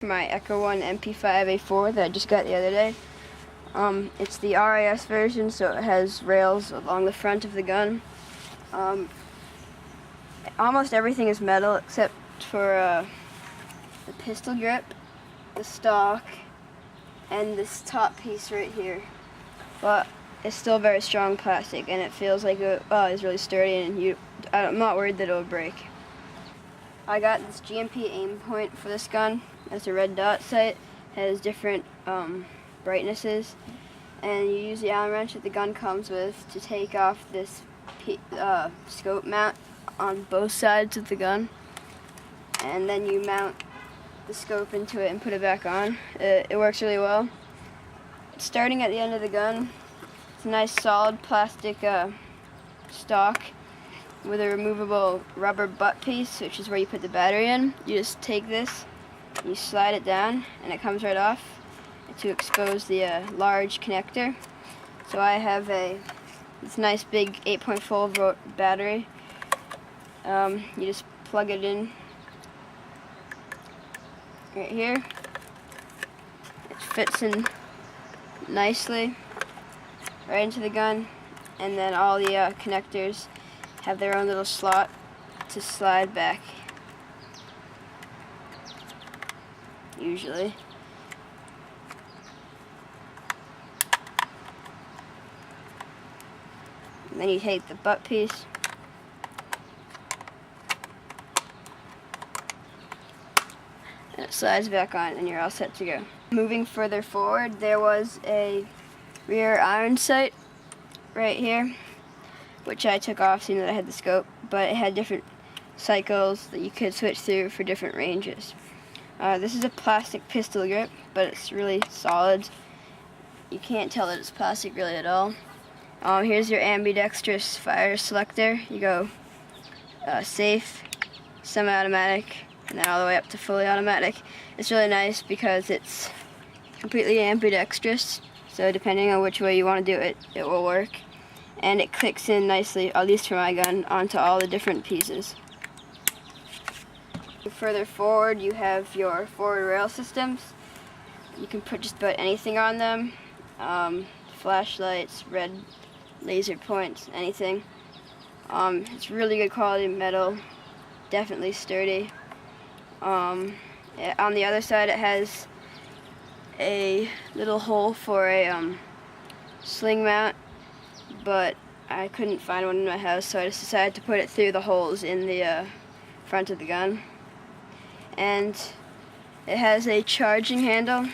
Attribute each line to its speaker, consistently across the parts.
Speaker 1: My Echo One MP5a4 that I just got the other day. It's the RAS version, so it has rails along the front of the gun. Almost everything is metal except for the pistol grip, the stock, and this top piece right here. But it's still very strong plastic, and it feels like it's really sturdy, and I'm not worried that it will break. I got this GMP aim point for this gun. It's a red dot sight. It has different brightnesses, and you use the Allen wrench that the gun comes with to take off this scope mount on both sides of the gun, and then you mount the scope into it and put it back on. It works really well. Starting at the end of the gun, it's a nice solid plastic stock with a removable rubber butt piece, which is where you put the battery in. You just take this, you slide it down, and it comes right off to expose the large connector. So I have this nice big 8.4 volt battery. You just plug it in right here. It fits in nicely right into the gun, and then all the connectors have their own little slot to slide back, usually. And then you take the butt piece, and it slides back on, and you're all set to go. Moving further forward, there was a rear iron sight right here, which I took off seeing that I had the scope, but it had different cycles that you could switch through for different ranges. This is a plastic pistol grip, but it's really solid. You can't tell that it's plastic really at all. Here's your ambidextrous fire selector. You go safe, semi-automatic, and then all the way up to fully automatic. It's really nice because it's completely ambidextrous, so depending on which way you want to do it, it will work. And it clicks in nicely, at least for my gun, onto all the different pieces. Further forward, you have your forward rail systems. You can put just about anything on them. Flashlights, red laser points, anything. It's really good quality metal, definitely sturdy. On the other side, it has a little hole for a sling mount, but I couldn't find one in my house, so I just decided to put it through the holes in the front of the gun. And it has a charging handle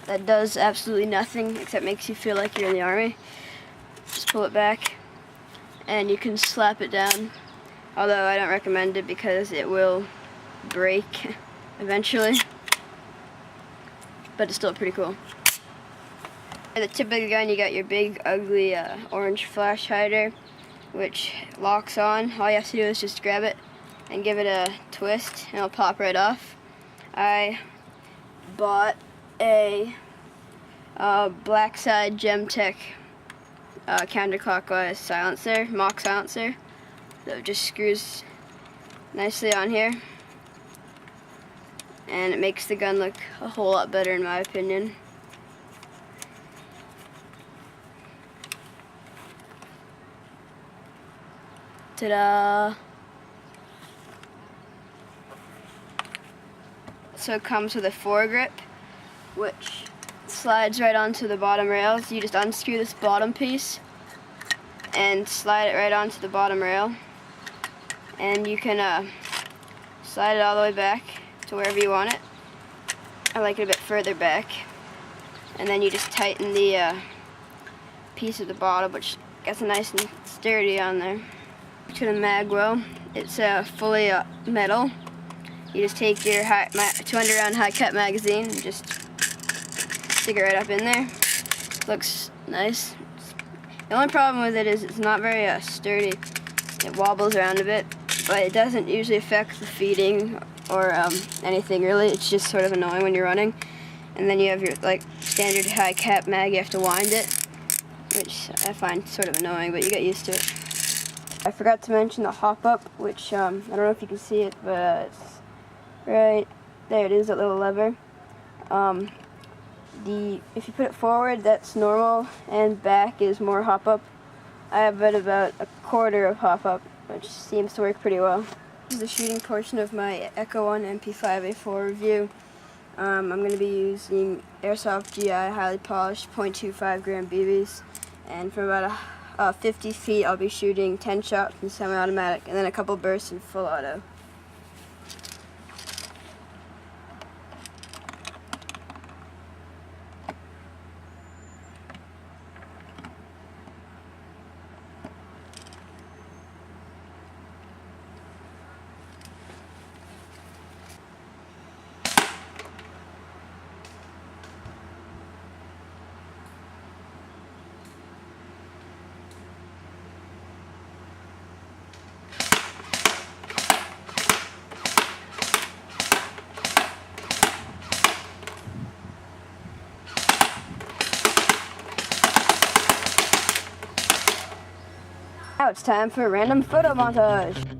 Speaker 1: that does absolutely nothing except makes you feel like you're in the army. Just pull it back, and you can slap it down, although I don't recommend it because it will break eventually, but it's still pretty cool. At the tip of the gun, you got your big, ugly orange flash hider, which locks on. All you have to do is just grab it and give it a twist, and it'll pop right off. I bought a Black Side Gemtech counterclockwise silencer, mock silencer, that just screws nicely on here, and it makes the gun look a whole lot better in my opinion. Ta-da! So it comes with a foregrip, which slides right onto the bottom rails. You just unscrew this bottom piece and slide it right onto the bottom rail, and you can slide it all the way back to wherever you want it. I like it a bit further back, and then you just tighten the piece at the bottom, which gets nice and sturdy on there. To the mag well, it's fully metal. You just take your 200 round high cut magazine and just stick it right up in there. Looks nice. The only problem with it is it's not very sturdy. It wobbles around a bit, but it doesn't usually affect the feeding or anything really. It's just sort of annoying when you're running. And then you have your standard high cap mag. You have to wind it, which I find sort of annoying, but you get used to it. I forgot to mention the hop up, which I don't know if you can see it, but it's right There it is, that little lever. If you put it forward, that's normal, and back is more hop up. I have it about a quarter of hop up, which seems to work pretty well. This is the shooting portion of my Echo 1 MP5a4 review. I'm going to be using Airsoft GI highly polished 0.25 gram BBs, and from about 50 feet I'll be shooting 10 shots in semi-automatic and then a couple bursts in full auto. Now it's time for a random photo montage.